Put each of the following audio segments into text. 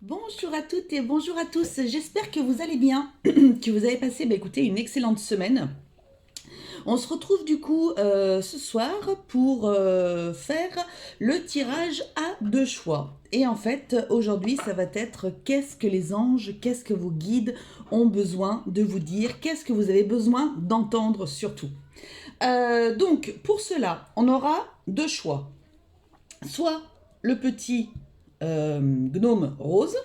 Bonjour à toutes et bonjour à tous, j'espère que vous allez bien, que vous avez passé écoutez, une excellente semaine. On se retrouve du coup ce soir pour faire le tirage à deux choix. Et en fait, aujourd'hui, ça va être qu'est-ce que les anges, qu'est-ce que vos guides ont besoin de vous dire, qu'est-ce que vous avez besoin d'entendre surtout. Donc, pour cela, on aura deux choix. Soit le petit gnome rose,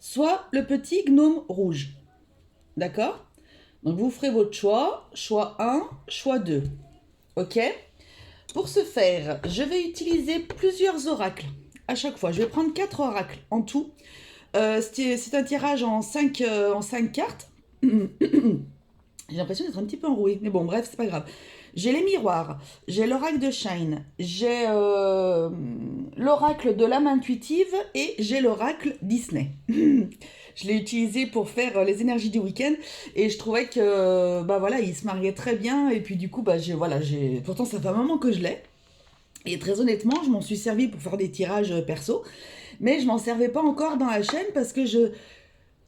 soit le petit gnome rouge. D'accord? Donc vous ferez votre choix, choix 1, choix 2. Ok? Pour ce faire, je vais utiliser plusieurs oracles à chaque fois. Je vais prendre 4 oracles en tout. C'est un tirage en 5 cartes. J'ai l'impression d'être un petit peu enrouée, mais bon, bref, c'est pas grave. J'ai les miroirs, j'ai l'oracle de Shine, j'ai l'oracle de l'âme intuitive et j'ai l'oracle Disney. Je l'ai utilisé pour faire les énergies du week-end et je trouvais que bah voilà, il se mariait très bien et puis du coup bah j'ai pourtant ça fait un moment que je l'ai et très honnêtement, je m'en suis servi pour faire des tirages perso, mais je m'en servais pas encore dans la chaîne parce que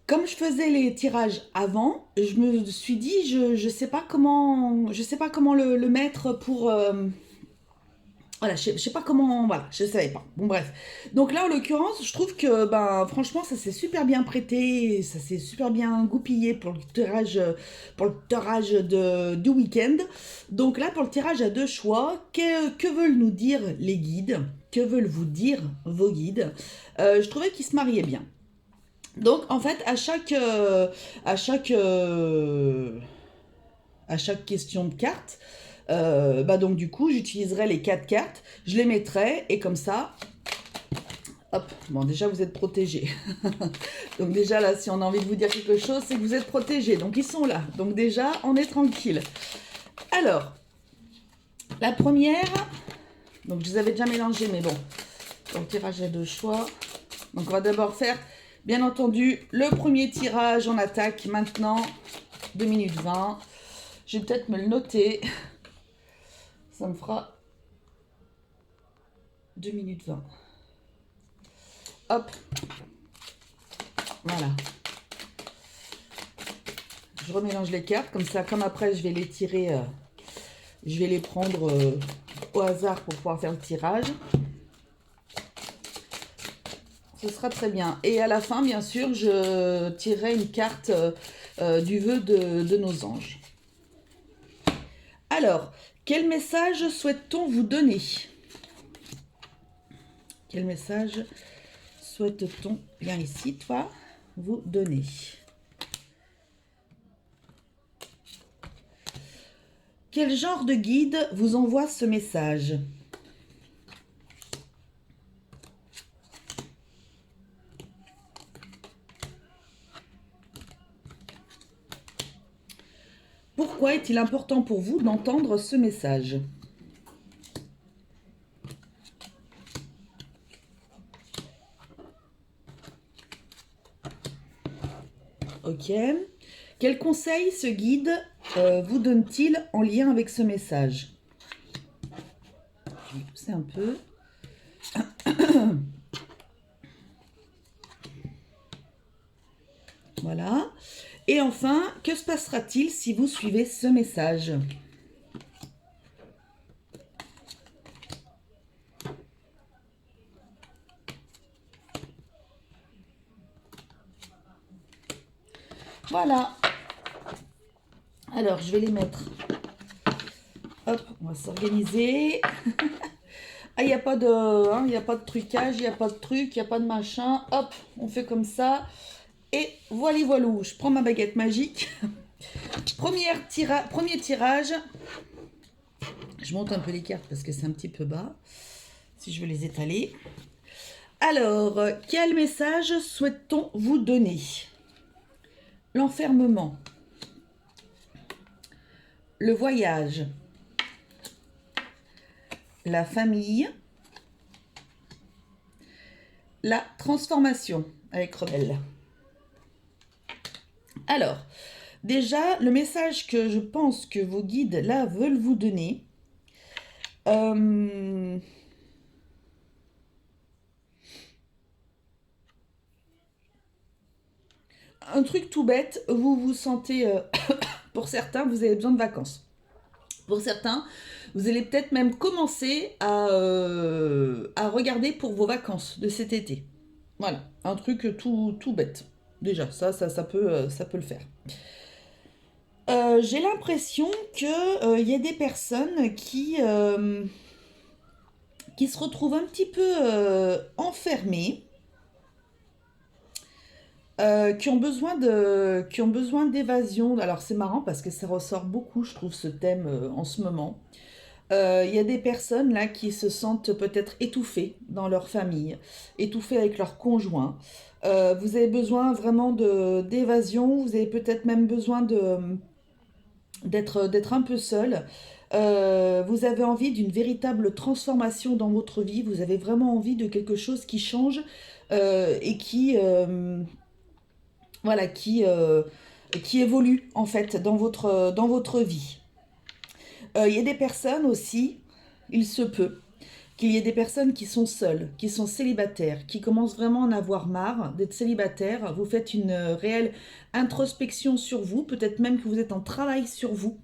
comme je faisais les tirages avant, je me suis dit, je sais pas comment le mettre pour, voilà, je sais pas comment, voilà, je savais pas. Bon bref. Donc là, en l'occurrence, je trouve que, ben, franchement, ça s'est super bien prêté, ça s'est super bien goupillé pour le tirage du week-end. Donc là, pour le tirage à deux choix, que veulent nous dire les guides? Que veulent vous dire vos guides? Je trouvais qu'ils se mariaient bien. Donc en fait, à chaque, euh, à chaque question de carte, bah donc du coup, j'utiliserai les 4 cartes, je les mettrai et comme ça, hop, bon déjà vous êtes protégés. Donc déjà là, si on a envie de vous dire quelque chose, c'est que vous êtes protégés. Donc ils sont là. Donc déjà, on est tranquille. Alors, la première, donc je les avais déjà mélangés, mais bon, pour le tirage à deux choix. Donc on va d'abord faire, bien entendu, le premier tirage en attaque maintenant, 2 minutes 20. Je vais peut-être me le noter. Ça me fera 2 minutes 20. Hop, voilà. Je remélange les cartes, comme ça, comme après je vais les tirer, je vais les prendre au hasard pour pouvoir faire le tirage. Ce sera très bien. Et à la fin, bien sûr, je tirerai une carte du vœu de nos anges. Alors, quel message souhaite-t-on vous donner? Quel message souhaite-t-on, viens ici, toi, vous donner? Quel genre de guide vous envoie ce message? Pourquoi est-il important pour vous d'entendre ce message? Ok. Quel conseil ce guide vous donne-t-il en lien avec ce message? Je vais pousser un peu. Voilà. Et enfin, que se passera-t-il si vous suivez ce message? Voilà. Alors, je vais les mettre. Hop, on va s'organiser. Ah, il n'y a pas de, hein, y a pas de trucage, il n'y a pas de truc, il n'y a pas de machin. Hop, on fait comme ça. Et voilà, voilà. Je prends ma baguette magique. Premier tirage. Je monte un peu les cartes parce que c'est un petit peu bas. Si je veux les étaler. Alors, quel message souhaite-t-on vous donner? L'enfermement. Le voyage. La famille. La transformation avec Rebelle. Alors, déjà, le message que je pense que vos guides là veulent vous donner, un truc tout bête, vous vous sentez, pour certains, vous avez besoin de vacances. Pour certains, vous allez peut-être même commencer à regarder pour vos vacances de cet été. Voilà, un truc tout bête. Déjà, ça peut le faire. J'ai l'impression que y a des personnes qui se retrouvent un petit peu enfermées, qui ont besoin d'évasion. Alors c'est marrant parce que ça ressort beaucoup, je trouve, ce thème en ce moment. Il y a des personnes là qui se sentent peut-être étouffées dans leur famille, étouffées avec leur conjoint. Vous avez besoin vraiment d'évasion, vous avez peut-être même besoin d'être un peu seul. Vous avez envie d'une véritable transformation dans votre vie, vous avez vraiment envie de quelque chose qui change et voilà, qui évolue en fait dans votre vie. Il y a des personnes aussi, il se peut, qu'il y ait des personnes qui sont seules, qui sont célibataires, qui commencent vraiment à en avoir marre d'être célibataires. Vous faites une réelle introspection sur vous, peut-être même que vous êtes en travail sur vous.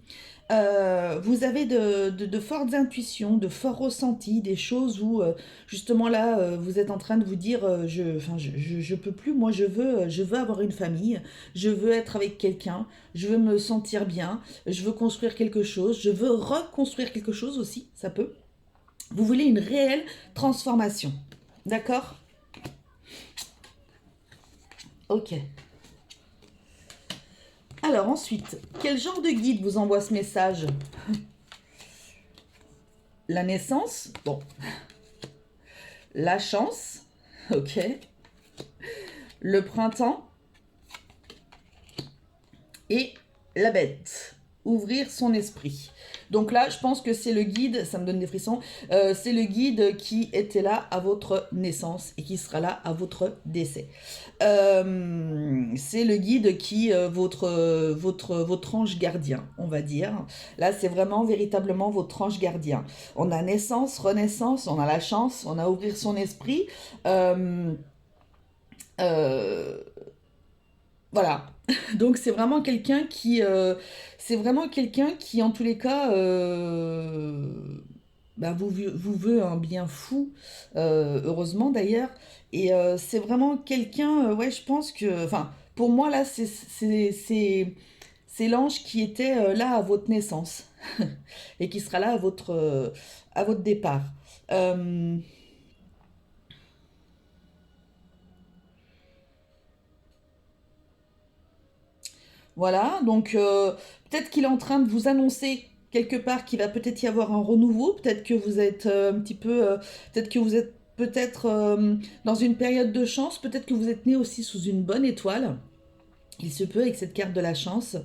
Vous avez de fortes intuitions, de forts ressentis, des choses où justement là vous êtes en train de vous dire je peux plus, moi je veux avoir une famille, je veux être avec quelqu'un, je veux me sentir bien, je veux construire quelque chose, je veux reconstruire quelque chose aussi, ça peut. Vous voulez une réelle transformation. D'accord? Ok. Alors ensuite, quel genre de guide vous envoie ce message? La naissance, bon. La chance, ok. Le printemps et la bête. Ouvrir son esprit. Donc là, je pense que c'est le guide, ça me donne des frissons, c'est le guide qui était là à votre naissance et qui sera là à votre décès. C'est le guide qui, votre ange gardien, on va dire. Là, c'est vraiment véritablement votre ange gardien. On a naissance, renaissance, on a la chance, on a ouvrir son esprit. Euh, euh, voilà. Donc c'est vraiment quelqu'un qui, en tous les cas, bah, vous veut un bien fou, heureusement d'ailleurs. Et c'est vraiment quelqu'un, ouais, je pense que, enfin, pour moi là, c'est l'ange qui était là à votre naissance et qui sera là à votre départ. Euh, Voilà, donc peut-être qu'il est en train de vous annoncer quelque part qu'il va peut-être y avoir un renouveau, peut-être que vous êtes un petit peu, peut-être que vous êtes peut-être dans une période de chance, peut-être que vous êtes né aussi sous une bonne étoile. Il se peut avec cette carte de la chance.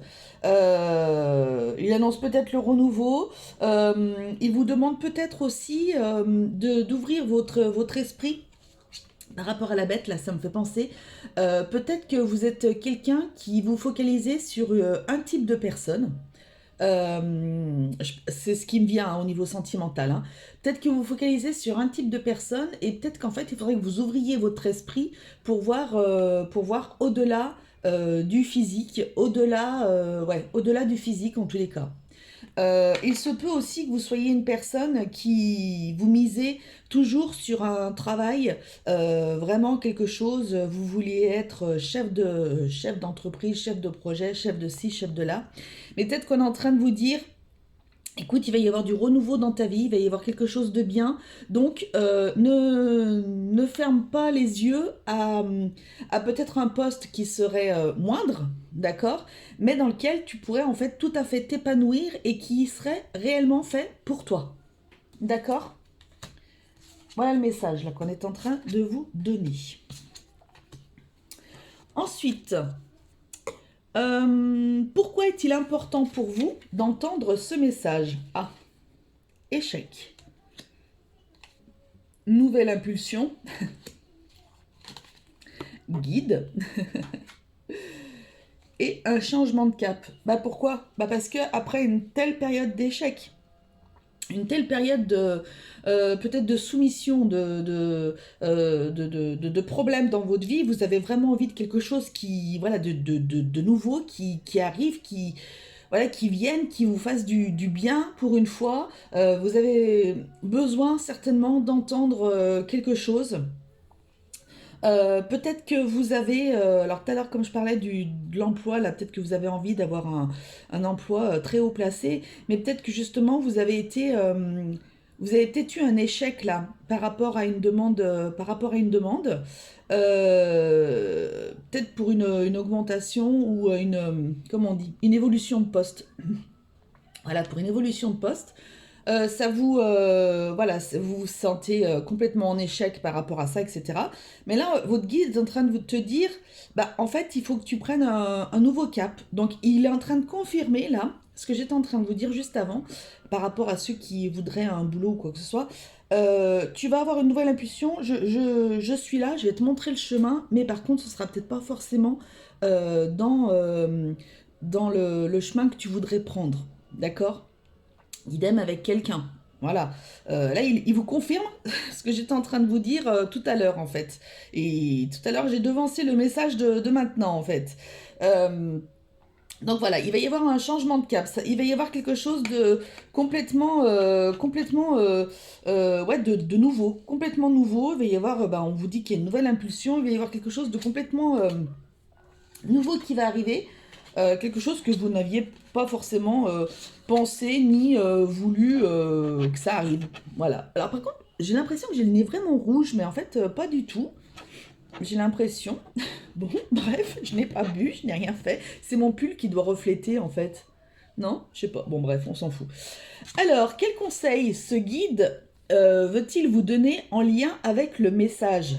Il annonce peut-être le renouveau. Il vous demande peut-être aussi d'ouvrir votre esprit par rapport à la bête, là, ça me fait penser. Peut-être que vous êtes quelqu'un qui vous focalisez sur un type de personne. C'est ce qui me vient hein, au niveau sentimental. Hein. Peut-être que vous vous focalisez sur un type de personne et peut-être qu'en fait, il faudrait que vous ouvriez votre esprit pour voir au-delà du physique, au-delà du physique en tous les cas. Il se peut aussi que vous soyez une personne qui vous misez toujours sur un travail, vraiment quelque chose, vous vouliez être chef d'entreprise, chef de projet, chef de ci, chef de là. Mais peut-être qu'on est en train de vous dire, écoute, il va y avoir du renouveau dans ta vie, il va y avoir quelque chose de bien. Donc, ne ferme pas les yeux à peut-être un poste qui serait moindre, d'accord? Mais dans lequel tu pourrais en fait tout à fait t'épanouir et qui serait réellement fait pour toi. D'accord? Voilà le message là qu'on est en train de vous donner. Ensuite, pourquoi est-il important pour vous d'entendre ce message? Ah, échec. Nouvelle impulsion. Guide. Et un changement de cap. Bah pourquoi? Bah parce que après une telle période d'échec, une telle période de peut-être de soumission, de problèmes dans votre vie, vous avez vraiment envie de quelque chose qui, voilà, de nouveau, qui arrive, qui, voilà, qui vienne, qui vous fasse du bien pour une fois. Vous avez besoin certainement d'entendre quelque chose. Peut-être que vous avez, alors tout à l'heure comme je parlais de l'emploi, là peut-être que vous avez envie d'avoir un emploi très haut placé, mais peut-être que justement vous avez peut-être eu un échec là par rapport à une demande, peut-être pour une augmentation ou comment on dit, une évolution de poste. Voilà, pour une évolution de poste. Voilà, vous vous sentez complètement en échec par rapport à ça, etc. Mais là, votre guide est en train de te dire, bah, en fait, il faut que tu prennes un nouveau cap. Donc, il est en train de confirmer, là, ce que j'étais en train de vous dire juste avant, par rapport à ceux qui voudraient un boulot ou quoi que ce soit. Tu vas avoir une nouvelle impulsion, je suis là, je vais te montrer le chemin, mais par contre, ce sera peut-être pas forcément dans le chemin que tu voudrais prendre. D'accord? Idem avec quelqu'un. Voilà. Là, il vous confirme ce que j'étais en train de vous dire tout à l'heure, en fait. Et tout à l'heure, j'ai devancé le message de maintenant, en fait. Euh, donc voilà, il va y avoir un changement de cap. Il va y avoir quelque chose de ouais, de nouveau, complètement nouveau. Il va y avoir, bah, on vous dit qu'il y a une nouvelle impulsion. Il va y avoir quelque chose de complètement nouveau qui va arriver, quelque chose que vous n'aviez pas forcément pensé ni voulu que ça arrive. Voilà. Alors par contre, j'ai l'impression que j'ai le nez vraiment rouge, mais en fait, pas du tout. J'ai l'impression. Bon, bref, je n'ai pas bu, je n'ai rien fait. C'est mon pull qui doit refléter en fait. Non? Je sais pas. Bon, bref, on s'en fout. Alors, quel conseil ce guide veut-il vous donner en lien avec le message?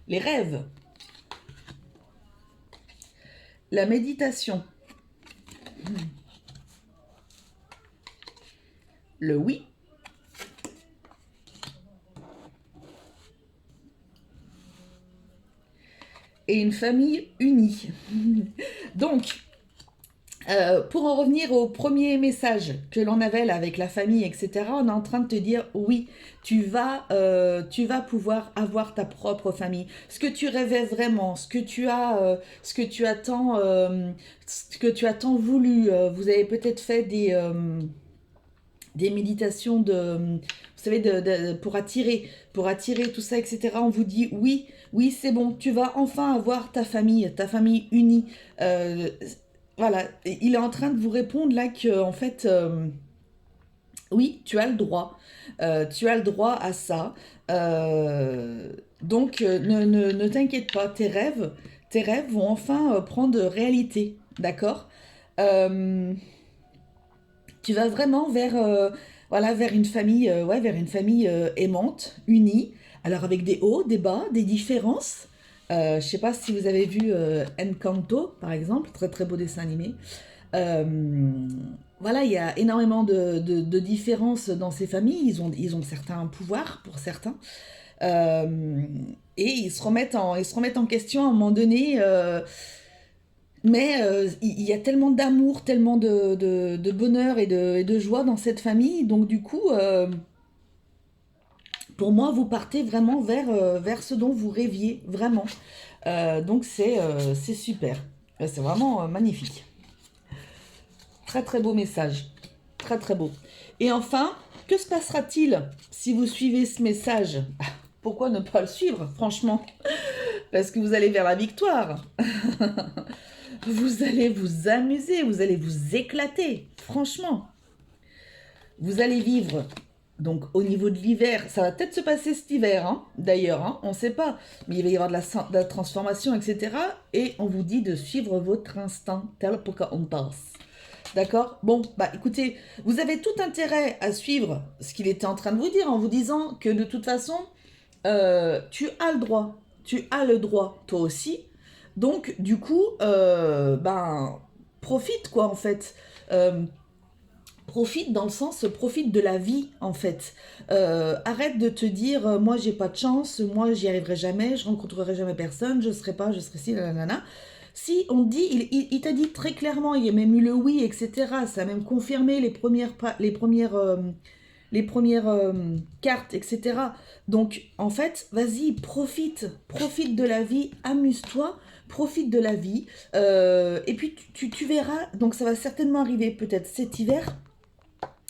Les rêves, la méditation, le oui et une famille unie. Donc, pour en revenir au premier message que l'on avait là avec la famille, etc., on est en train de te dire oui, tu vas pouvoir avoir ta propre famille. Ce que tu rêvais vraiment, ce que tu as tant voulu. Vous avez peut-être fait des méditations vous savez, pour attirer tout ça, etc. On vous dit oui, oui, c'est bon, tu vas enfin avoir ta famille unie. Euh, voilà, il est en train de vous répondre là que, en fait, oui, tu as le droit. Tu as le droit à ça. Donc, ne t'inquiète pas, tes rêves vont enfin prendre réalité, d'accord? Euh, Tu vas vraiment voilà, vers une famille aimante, unie. Alors avec des hauts, des bas, des différences. Je sais pas si vous avez vu Encanto, par exemple, très très beau dessin animé. Euh, voilà, il y a énormément de différences dans ces familles. Ils ont certains pouvoirs pour certains. Euh, et ils se remettent en question à un moment donné. Mais il y a tellement d'amour, tellement de bonheur et de joie dans cette famille. Donc du coup, pour moi, vous partez vraiment vers ce dont vous rêviez, vraiment. Donc c'est super. C'est vraiment magnifique. Très très beau message. Très très beau. Et enfin, que se passera-t-il si vous suivez ce message? Pourquoi ne pas le suivre, franchement? Parce que vous allez vers la victoire. Vous allez vous amuser, vous allez vous éclater, franchement. Vous allez vivre, donc au niveau de l'hiver, ça va peut-être se passer cet hiver, hein, d'ailleurs, hein, on ne sait pas, mais il va y avoir de la transformation, etc. Et on vous dit de suivre votre instinct, tel Pocahontas. D'accord? Bon, bah écoutez, vous avez tout intérêt à suivre ce qu'il était en train de vous dire en vous disant que de toute façon, tu as le droit. Tu as le droit, toi aussi. Donc, du coup, ben, profite, quoi, en fait. Euh, Profite dans le sens, profite de la vie, en fait. Arrête de te dire, moi, j'ai pas de chance, moi, j'y arriverai jamais, je rencontrerai jamais personne, je serai pas, je serai ci, nanana. Si, on dit, il t'a dit très clairement, il y a même eu le oui, etc. Ça a même confirmé les premières cartes, etc. Donc, en fait, vas-y, profite de la vie, amuse-toi, profite de la vie. Et puis, tu verras, donc ça va certainement arriver peut-être cet hiver.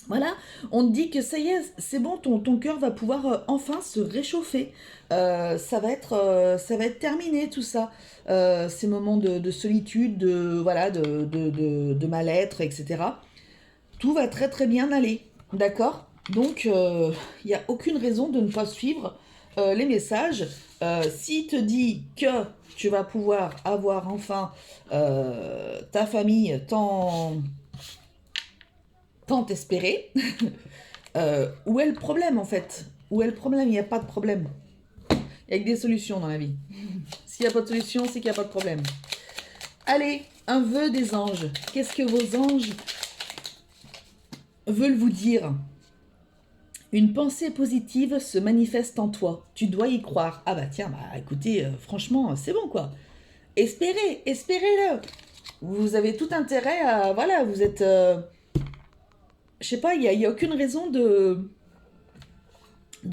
Voilà, on te dit que ça y est, c'est bon, ton cœur va pouvoir enfin se réchauffer. Ça va être terminé tout ça. Ces moments de solitude, voilà, de mal-être, etc. Tout va très très bien aller, d'accord? Donc, il n'y a aucune raison de ne pas suivre les messages. S'il te dit que tu vas pouvoir avoir enfin ta famille tant espérée, où est le problème en fait? Où est le problème? Il n'y a pas de problème. Il y a que des solutions dans la vie. S'il n'y a pas de solution, c'est qu'il n'y a pas de problème. Allez, un vœu des anges. Qu'est-ce que vos anges veulent vous dire? Une pensée positive se manifeste en toi. Tu dois y croire. Ah bah tiens, bah écoutez, franchement, c'est bon quoi. Espérez-le. Vous avez tout intérêt à... Voilà, vous êtes... je sais pas, il y a aucune raison de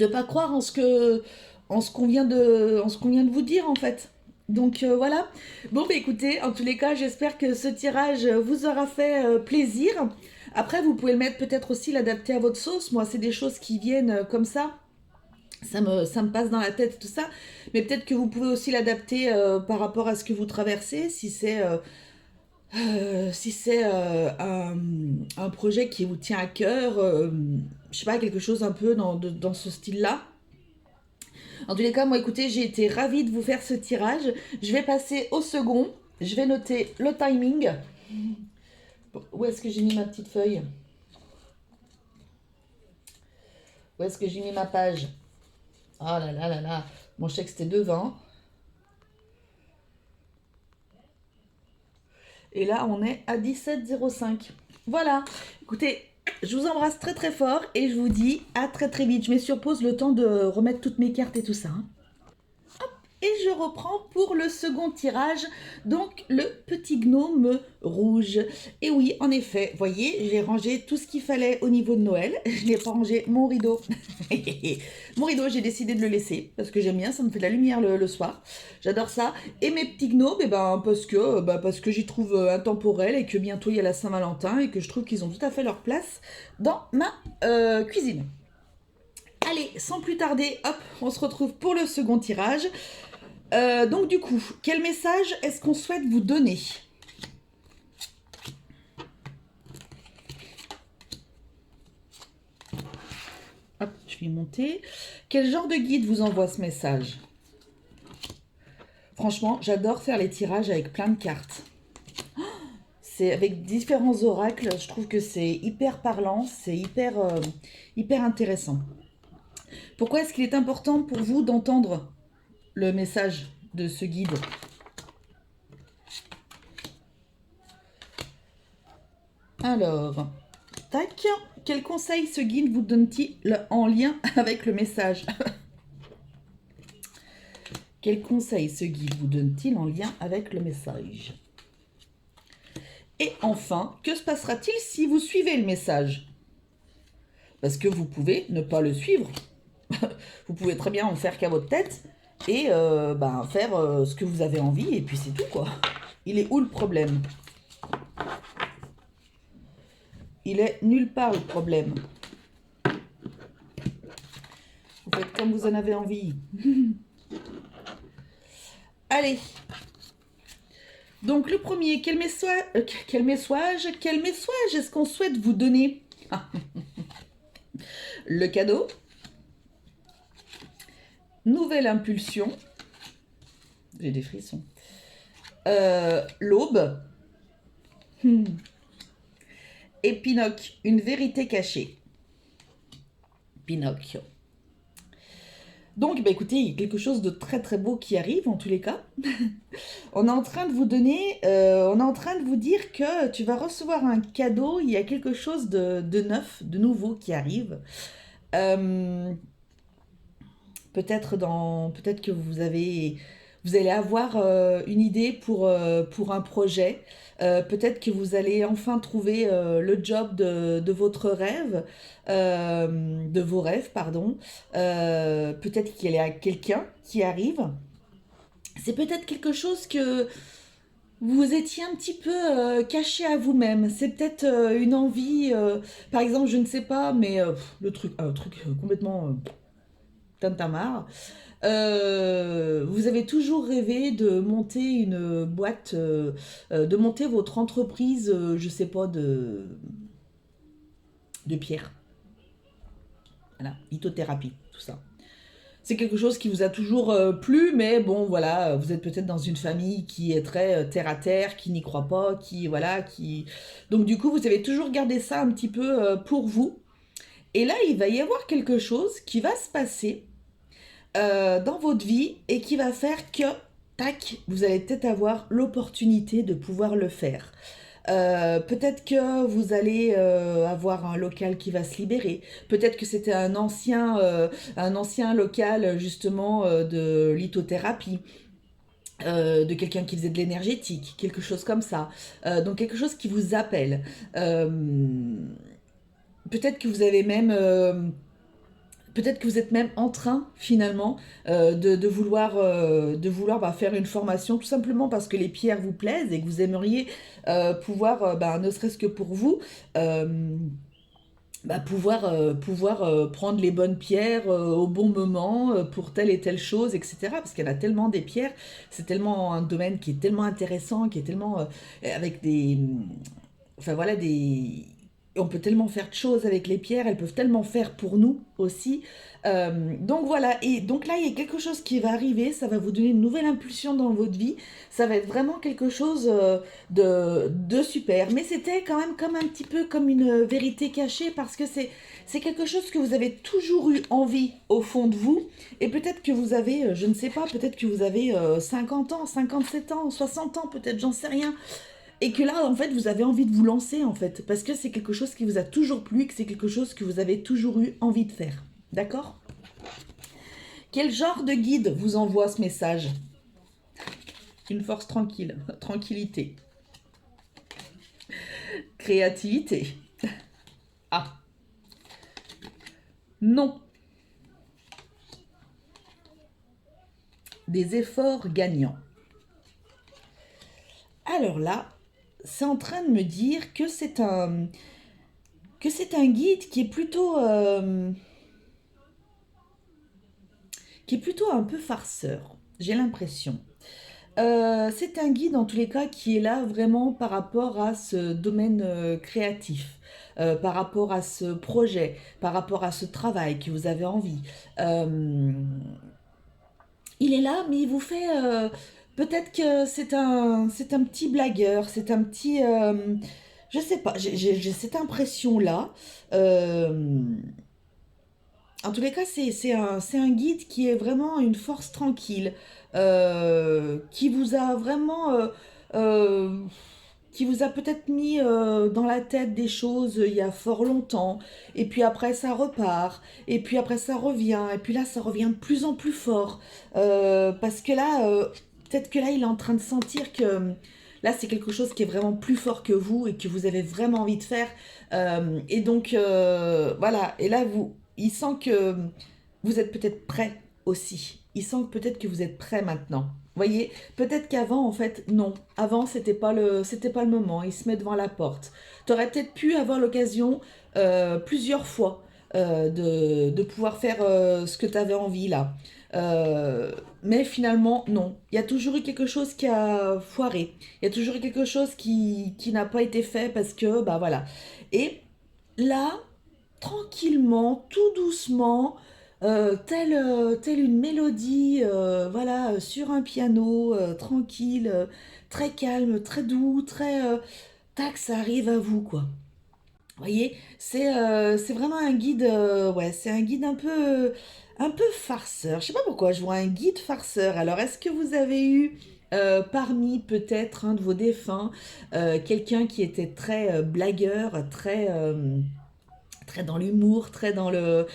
pas croire en ce qu'on vient de vous dire en fait. Donc voilà. Bon bah écoutez, en tous les cas, j'espère que ce tirage vous aura fait plaisir. Après, vous pouvez le mettre peut-être aussi l'adapter à votre sauce. Moi, c'est des choses qui viennent comme ça. Ça me passe dans la tête tout ça. Mais peut-être que vous pouvez aussi l'adapter par rapport à ce que vous traversez. Si c'est un projet qui vous tient à cœur, je sais pas, quelque chose un peu dans ce style-là. En tous les cas, moi, écoutez, j'ai été ravie de vous faire ce tirage. Je vais passer au second. Je vais noter le timing. Où est-ce que j'ai mis ma petite feuille? Où est-ce que j'ai mis ma page? Oh là là là là. Bon, je sais que c'était devant. Et là, on est à 17,05. Voilà. Écoutez, je vous embrasse très très fort et je vous dis à très très vite. Je mets sur pause le temps de remettre toutes mes cartes et tout ça. Hein. Et je reprends pour le second tirage, donc le petit gnome rouge. Et oui, en effet, voyez, j'ai rangé tout ce qu'il fallait au niveau de Noël. Je n'ai pas rangé mon rideau. Mon rideau, j'ai décidé de le laisser, parce que j'aime bien, ça me fait de la lumière le soir. J'adore ça. Et mes petits gnomes, eh ben, parce que j'y trouve intemporel et que bientôt il y a la Saint-Valentin et que je trouve qu'ils ont tout à fait leur place dans ma cuisine. Allez, sans plus tarder, hop, on se retrouve pour le second tirage. Donc du coup, quel message est-ce qu'on souhaite vous donner? Hop, je vais monter. Quel genre de guide vous envoie ce message? Franchement, j'adore faire les tirages avec plein de cartes. C'est avec différents oracles, je trouve que c'est hyper parlant, c'est hyper intéressant. Pourquoi est-ce qu'il est important pour vous d'entendre le message de ce guide? Alors, tac. Quel conseil ce guide vous donne-t-il en lien avec le message? Quel conseil ce guide vous donne-t-il en lien avec le message? Et enfin, que se passera-t-il si vous suivez le message? Parce que vous pouvez ne pas le suivre. Vous pouvez très bien en faire qu'à votre tête et faire ce que vous avez envie et puis c'est tout quoi. Il est où le problème? Il est nulle part le problème. Vous faites comme vous en avez envie. Allez. Donc le premier, quel message est-ce qu'on souhaite vous donner? Le cadeau. Nouvelle impulsion. J'ai des frissons. L'aube. Et Pinocchio, une vérité cachée. Pinocchio. Donc, bah écoutez, il y a quelque chose de très très beau qui arrive en tous les cas. On est en train de vous donner, on est en train de vous dire que tu vas recevoir un cadeau, il y a quelque chose de neuf, de nouveau qui arrive. Peut-être que vous avez Vous allez avoir une idée pour un projet. Peut-être que vous allez enfin trouver le job de votre rêve, de vos rêves, pardon. Peut-être qu'il y a quelqu'un qui arrive. C'est peut-être quelque chose que vous étiez un petit peu caché à vous-même. C'est peut-être une envie, par exemple, je ne sais pas, mais le truc complètement tintamarre. Vous avez toujours rêvé de monter une boîte, de monter votre entreprise, je sais pas, de pierre. Voilà, lithothérapie, tout ça. C'est quelque chose qui vous a toujours plu, mais bon, voilà, vous êtes peut-être dans une famille qui est très terre à terre, qui n'y croit pas, qui, voilà, qui... Donc du coup, vous avez toujours gardé ça un petit peu pour vous. Et là, il va y avoir quelque chose qui va se passer dans votre vie et qui va faire que, tac, vous allez peut-être avoir l'opportunité de pouvoir le faire. Peut-être que vous allez avoir un local qui va se libérer. Peut-être que c'était un ancien local justement de lithothérapie. De quelqu'un qui faisait de l'énergétique, quelque chose comme ça. Donc quelque chose qui vous appelle. Euh, peut-être que vous avez même peut-être que vous êtes même en train finalement de vouloir bah, faire une formation tout simplement parce que les pierres vous plaisent et que vous aimeriez pouvoir, bah, ne serait-ce que pour vous, euh, bah, pouvoir prendre les bonnes pierres au bon moment pour telle et telle chose, etc. Parce qu'il y en a tellement des pierres, c'est tellement un domaine qui est tellement intéressant, qui est tellement avec des... Enfin voilà, des... On peut tellement faire de choses avec les pierres, elles peuvent tellement faire pour nous aussi. Donc voilà, et donc là, il y a quelque chose qui va arriver, ça va vous donner une nouvelle impulsion dans votre vie, ça va être vraiment quelque chose de super. Mais c'était quand même comme un petit peu comme une vérité cachée parce que c'est quelque chose que vous avez toujours eu envie au fond de vous. Et peut-être que vous avez, je ne sais pas, peut-être que vous avez 50 ans, 57 ans, 60 ans, peut-être, j'en sais rien. Et que là, en fait, vous avez envie de vous lancer, en fait, parce que c'est quelque chose qui vous a toujours plu, que c'est quelque chose que vous avez toujours eu envie de faire. D'accord? Quel genre de guide vous envoie ce message? Une force tranquille, tranquillité, créativité. Ah, non, des efforts gagnants. Alors là, c'est en train de me dire que c'est un guide qui est plutôt un peu farceur. J'ai l'impression. C'est un guide en tous les cas qui est là vraiment par rapport à ce domaine créatif, par rapport à ce projet, par rapport à ce travail que vous avez envie. Euh, il est là, mais il vous fait... peut-être que c'est un petit blagueur, c'est un petit... je sais pas, j'ai cette impression-là. Euh, En tous les cas, c'est un guide qui est vraiment une force tranquille, qui vous a vraiment, euh, qui vous a peut-être mis dans la tête des choses il y a fort longtemps, et puis après ça repart, et puis après ça revient, et puis là ça revient de plus en plus fort, parce que là, peut-être que là il est en train de sentir que là c'est quelque chose qui est vraiment plus fort que vous et que vous avez vraiment envie de faire, et donc voilà, et là il sent que vous êtes peut-être prêt aussi. Il sent peut-être que vous êtes prêt maintenant. Vous voyez, peut-être qu'avant, en fait, non. Avant, c'était pas le moment. Il se met devant la porte. Tu aurais peut-être pu avoir l'occasion plusieurs fois de pouvoir faire ce que tu avais envie là. Mais finalement, non. Il y a toujours eu quelque chose qui a foiré. Il y a toujours eu quelque chose qui n'a pas été fait parce que, bah voilà. Et là, tranquillement, tout doucement, telle une mélodie, voilà, sur un piano, tranquille, très calme, très doux, très... tac, ça arrive à vous, quoi. Vous voyez, c'est vraiment un guide, ouais, c'est un guide un peu farceur. Je sais pas pourquoi, je vois un guide farceur. Alors, est-ce que vous avez eu parmi peut-être un de vos défunts quelqu'un qui était très blagueur, très dans l'humour, très dans le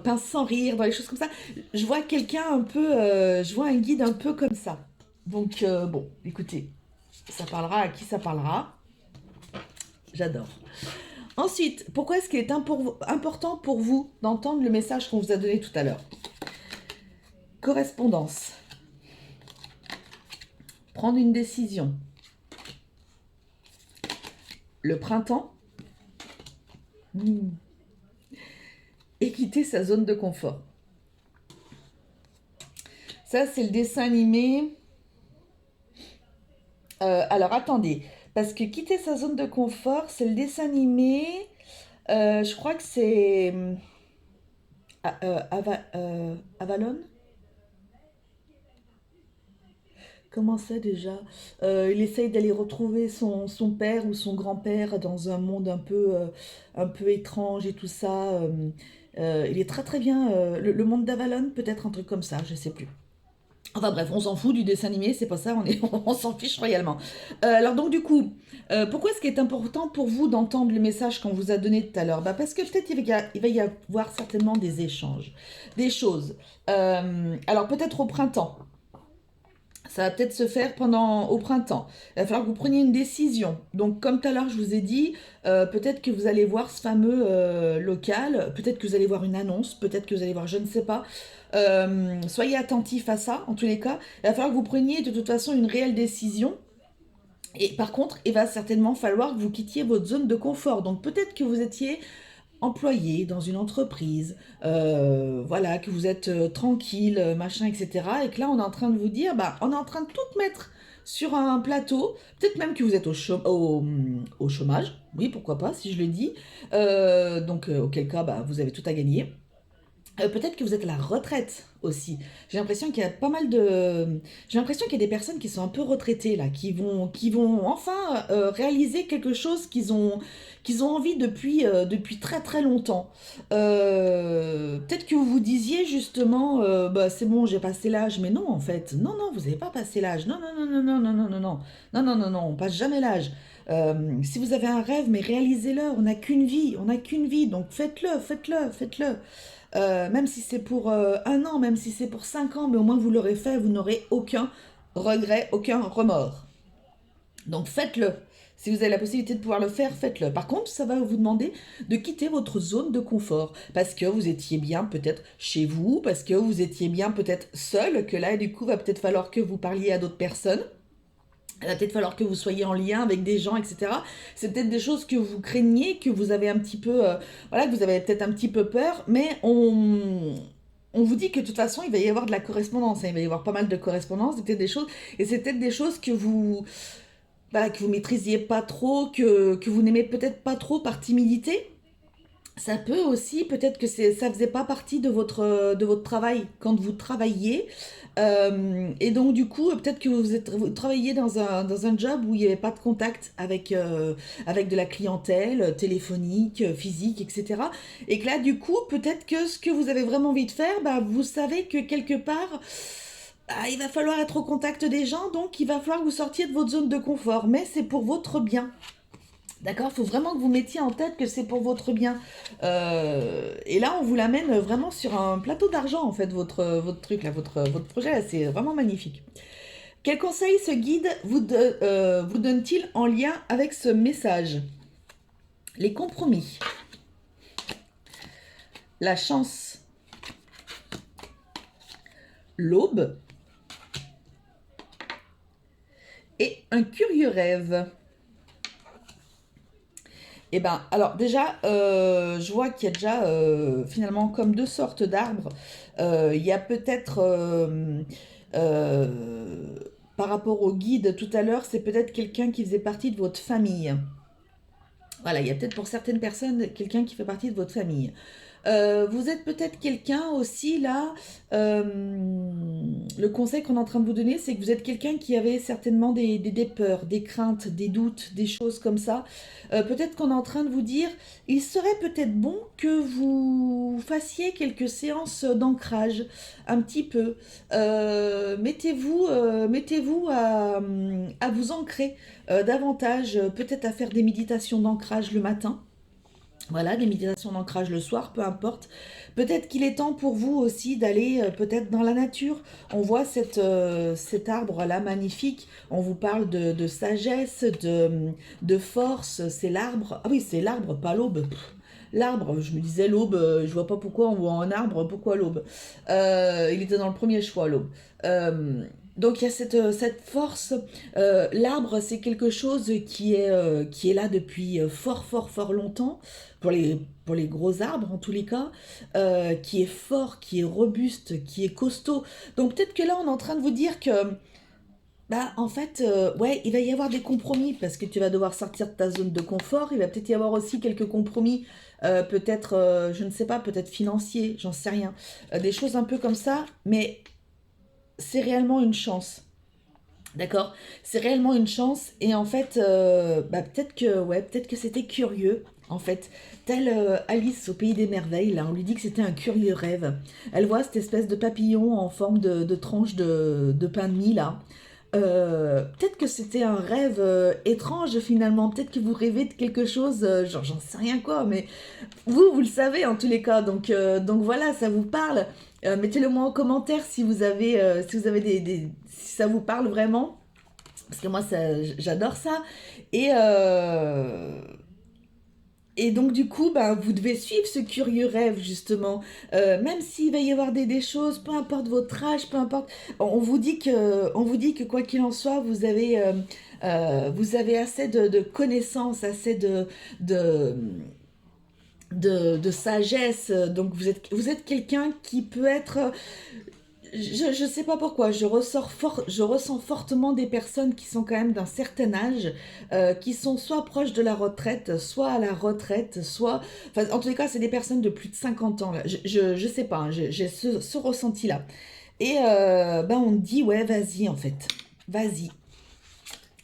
pince sans rire, dans les choses comme ça. Je vois quelqu'un un peu, je vois un guide un peu comme ça. Donc, bon, écoutez, ça parlera à qui ça parlera. J'adore. Ensuite, pourquoi est-ce qu'il est important pour vous d'entendre le message qu'on vous a donné tout à l'heure? Correspondance. Prendre une décision. Le printemps. Et quitter sa zone de confort. Ça, c'est le dessin animé. Alors, attendez. Parce que quitter sa zone de confort, c'est le dessin animé. Je crois que c'est Avalon. Comment c'est déjà? Il essaye d'aller retrouver son père ou son grand-père dans un monde un peu étrange et tout ça. Il est très très bien. Le monde d'Avalon, peut-être un truc comme ça, je sais plus. Enfin bref, on s'en fout du dessin animé, c'est pas ça, on s'en fiche royalement. Alors donc du coup, pourquoi est-ce qu'il est important pour vous d'entendre le message qu'on vous a donné tout à l'heure? Bah parce que peut-être il va y avoir certainement des échanges, des choses. Alors peut-être au printemps. Ça va peut-être se faire au printemps. Il va falloir que vous preniez une décision. Donc, comme tout à l'heure, je vous ai dit, peut-être que vous allez voir ce fameux local, peut-être que vous allez voir une annonce, peut-être que vous allez voir, je ne sais pas. Soyez attentifs à ça, en tous les cas. Il va falloir que vous preniez de toute façon une réelle décision. Et par contre, il va certainement falloir que vous quittiez votre zone de confort. Donc, peut-être que vous étiez employé dans une entreprise, voilà, que vous êtes tranquille, machin, etc. Et que là, on est en train de vous dire, bah, on est en train de tout mettre sur un plateau. Peut-être même que vous êtes au chômage. Oui, pourquoi pas, si je le dis. Donc, auquel cas, bah, vous avez tout à gagner. Peut-être que vous êtes à la retraite aussi. J'ai l'impression qu'il y a pas mal de... J'ai l'impression qu'il y a des personnes qui sont un peu retraitées là, qui vont enfin réaliser quelque chose qu'ils ont envie depuis très très longtemps. Peut-être que vous vous disiez justement, bah c'est bon, j'ai passé l'âge, mais non en fait, non non, vous n'avez pas passé l'âge, non non non non non non non non non non non non non, on passe jamais l'âge. Si vous avez un rêve, mais réalisez-le. On n'a qu'une vie, donc faites-le, faites-le, faites-le. Même si c'est pour 1 an, même si c'est pour 5 ans, mais au moins vous l'aurez fait, vous n'aurez aucun regret, aucun remords. Donc faites-le. Si vous avez la possibilité de pouvoir le faire, faites-le. Par contre, ça va vous demander de quitter votre zone de confort parce que vous étiez bien peut-être chez vous, parce que vous étiez bien peut-être seul, que là, du coup, va peut-être falloir que vous parliez à d'autres personnes. Il va peut-être falloir que vous soyez en lien avec des gens, etc. C'est peut-être des choses que vous craignez, que vous avez un petit peu, voilà, que vous avez peut-être un petit peu peur, mais on vous dit que de toute façon, il va y avoir de la correspondance, hein. Il va y avoir pas mal de correspondance, c'est peut-être des choses, et c'est peut-être des choses que vous maîtrisiez pas trop, que vous n'aimez peut-être pas trop par timidité. Ça peut aussi, peut-être que ça faisait pas partie de votre travail quand vous travailliez. Et donc, du coup, peut-être que vous travailliez dans un job où il n'y avait pas de contact avec de la clientèle téléphonique, physique, etc. Et que là, du coup, peut-être que ce que vous avez vraiment envie de faire, bah, vous savez que quelque part, bah, il va falloir être au contact des gens, donc il va falloir que vous sortiez de votre zone de confort. Mais c'est pour votre bien. D'accord? Il faut vraiment que vous mettiez en tête que c'est pour votre bien. Et là, on vous l'amène vraiment sur un plateau d'argent, en fait, votre truc, là, votre projet, là, c'est vraiment magnifique. Quel conseil ce guide vous donne-t-il en lien avec ce message? Les compromis, la chance, l'aube et un curieux rêve. Eh ben, alors déjà, je vois qu'il y a déjà finalement comme deux sortes d'arbres. Il y a peut-être, euh, par rapport au guide tout à l'heure, c'est peut-être quelqu'un qui faisait partie de votre famille. Voilà, il y a peut-être pour certaines personnes quelqu'un qui fait partie de votre famille. Vous êtes peut-être quelqu'un aussi là, le conseil qu'on est en train de vous donner, c'est que vous êtes quelqu'un qui avait certainement des peurs, des craintes, des doutes, des choses comme ça. Peut-être qu'on est en train de vous dire, il serait peut-être bon que vous fassiez quelques séances d'ancrage, un petit peu. Mettez-vous à vous ancrer davantage, peut-être à faire des méditations d'ancrage le matin. Voilà, des méditations d'ancrage le soir, peu importe. Peut-être qu'il est temps pour vous aussi d'aller peut-être dans la nature. On voit cet arbre-là magnifique. On vous parle de sagesse, de force. C'est l'arbre. Ah oui, c'est l'arbre, pas l'aube. L'arbre, je me disais l'aube, je vois pas pourquoi on voit un arbre, pourquoi l'aube. Il était dans le premier choix, l'aube. Donc il y a cette force. L'arbre, c'est quelque chose qui est là depuis fort, fort, fort longtemps, pour les gros arbres en tous les cas, qui est fort, qui est robuste, qui est costaud. Donc peut-être que là, on est en train de vous dire que bah, en fait, ouais, il va y avoir des compromis parce que tu vas devoir sortir de ta zone de confort. Il va peut-être y avoir aussi quelques compromis, peut-être, je ne sais pas, peut-être financiers, j'en sais rien. Des choses un peu comme ça, mais c'est réellement une chance. D'accord? C'est réellement une chance. Et en fait, bah, peut-être que c'était curieux. En fait, telle Alice au pays des merveilles, là, on lui dit que c'était un curieux rêve. Elle voit cette espèce de papillon en forme de tranche de pain de mie, là. Peut-être que c'était un rêve étrange finalement. Peut-être que vous rêvez de quelque chose, genre j'en sais rien quoi, mais vous le savez en tous les cas. Donc voilà, ça vous parle. Mettez-le moi en commentaire si vous avez si ça vous parle vraiment. Parce que moi, j'adore ça. Et, euh, et donc, du coup, bah, vous devez suivre ce curieux rêve, justement. Même s'il va y avoir des choses, peu importe votre âge, peu importe. On vous dit que quoi qu'il en soit, vous avez assez de connaissances, assez de, de sagesse. Donc, vous êtes quelqu'un qui peut être je sais pas pourquoi, je ressens fortement des personnes qui sont quand même d'un certain âge, qui sont soit proches de la retraite, soit à la retraite, soit... Enfin, en tous les cas, c'est des personnes de plus de 50 ans, là. Je sais pas, hein, j'ai ce ressenti-là. Et ben, on te dit, ouais, vas-y, en fait. Vas-y.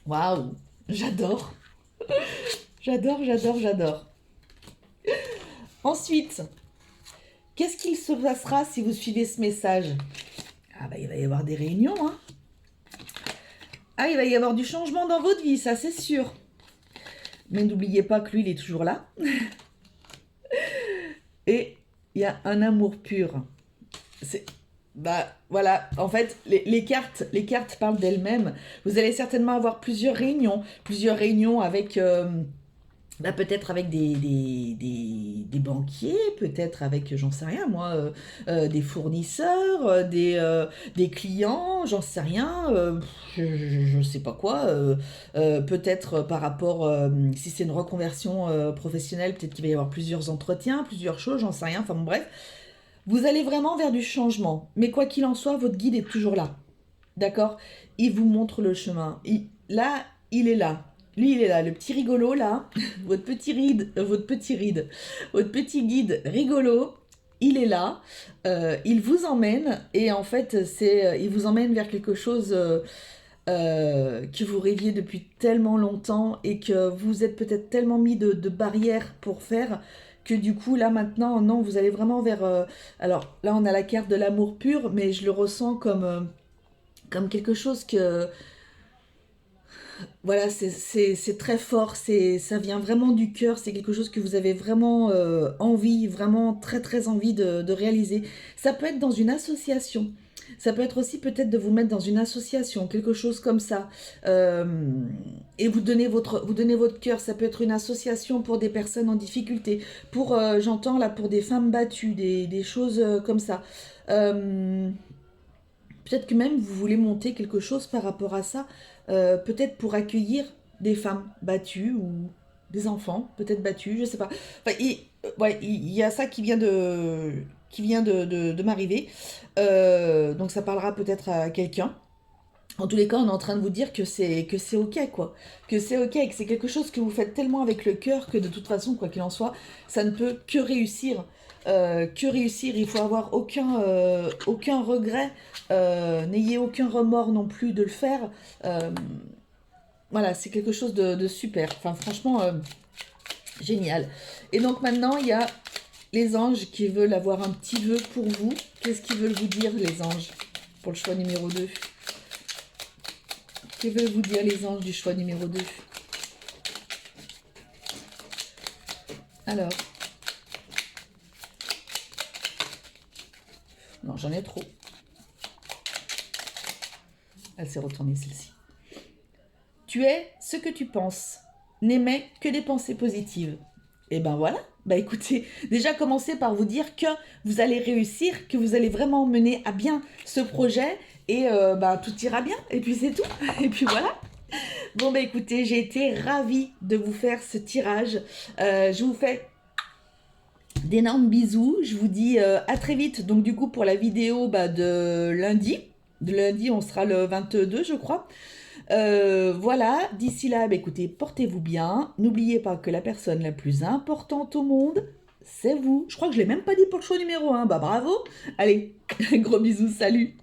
Waouh, j'adore. J'adore, j'adore, j'adore. Ensuite, qu'est-ce qu'il se passera si vous suivez ce message? Ah bah, il va y avoir des réunions, hein. Ah, il va y avoir du changement dans votre vie, ça c'est sûr. Mais n'oubliez pas que lui, il est toujours là. Et il y a un amour pur. C'est... Bah voilà, en fait, les cartes parlent d'elles-mêmes. Vous allez certainement avoir plusieurs réunions avec... bah, peut-être avec des banquiers, peut-être avec, j'en sais rien moi, des fournisseurs, des clients, j'en sais rien, je sais pas quoi. Peut-être par rapport, si c'est une reconversion professionnelle, peut-être qu'il va y avoir plusieurs entretiens, plusieurs choses, j'en sais rien. Enfin bon, bref, vous allez vraiment vers du changement. Mais quoi qu'il en soit, votre guide est toujours là. D'accord? Il vous montre le chemin. Là, il est là. Lui, il est là. Le petit rigolo, là. Votre petit guide rigolo. Il est là. Il vous emmène. Et en fait, il vous emmène vers quelque chose que vous rêviez depuis tellement longtemps et que vous êtes peut-être tellement mis de barrières pour faire que du coup, là maintenant, non, vous allez vraiment vers... alors là, on a la carte de l'amour pur, mais je le ressens comme quelque chose que voilà, c'est très fort, ça vient vraiment du cœur, c'est quelque chose que vous avez vraiment envie, vraiment très très envie de réaliser. Ça peut être dans une association, ça peut être aussi peut-être de vous mettre dans une association, quelque chose comme ça, Euh, et vous donnez votre cœur. Ça peut être une association pour des personnes en difficulté, pour, j'entends là, pour des femmes battues, des choses comme ça. Euh, Peut-être que même vous voulez monter quelque chose par rapport à ça, peut-être pour accueillir des femmes battues ou des enfants peut-être battus, je sais pas. Enfin, ouais, il y a ça qui vient de m'arriver. Donc ça parlera peut-être à quelqu'un. En tous les cas, on est en train de vous dire que c'est ok quoi, que c'est ok, que c'est quelque chose que vous faites tellement avec le cœur que de toute façon, quoi qu'il en soit, ça ne peut que réussir. Que réussir, il faut avoir aucun regret, n'ayez aucun remords non plus de le faire. Euh, voilà, c'est quelque chose de super. Enfin, franchement, génial. Et donc maintenant, il y a les anges qui veulent avoir un petit vœu pour vous. Qu'est-ce qu'ils veulent vous dire, les anges, pour le choix numéro 2? Que veulent vous dire les anges du choix numéro 2? Alors, Non, j'en ai trop. Elle s'est retournée, celle-ci. Tu es ce que tu penses. N'émets que des pensées positives. Et ben voilà. Bah écoutez, déjà commencez par vous dire que vous allez réussir, que vous allez vraiment mener à bien ce projet et bah tout ira bien. Et puis c'est tout. Et puis voilà. Bon bah écoutez, j'ai été ravie de vous faire ce tirage. Je vous fais d'énormes bisous. Je vous dis à très vite. Donc du coup pour la vidéo de lundi. De lundi, on sera le 22, je crois. Voilà, d'ici là, bah, écoutez, portez-vous bien. N'oubliez pas que la personne la plus importante au monde, c'est vous. Je crois que je ne l'ai même pas dit pour le choix numéro 1. Bah bravo. Allez, gros bisous, salut.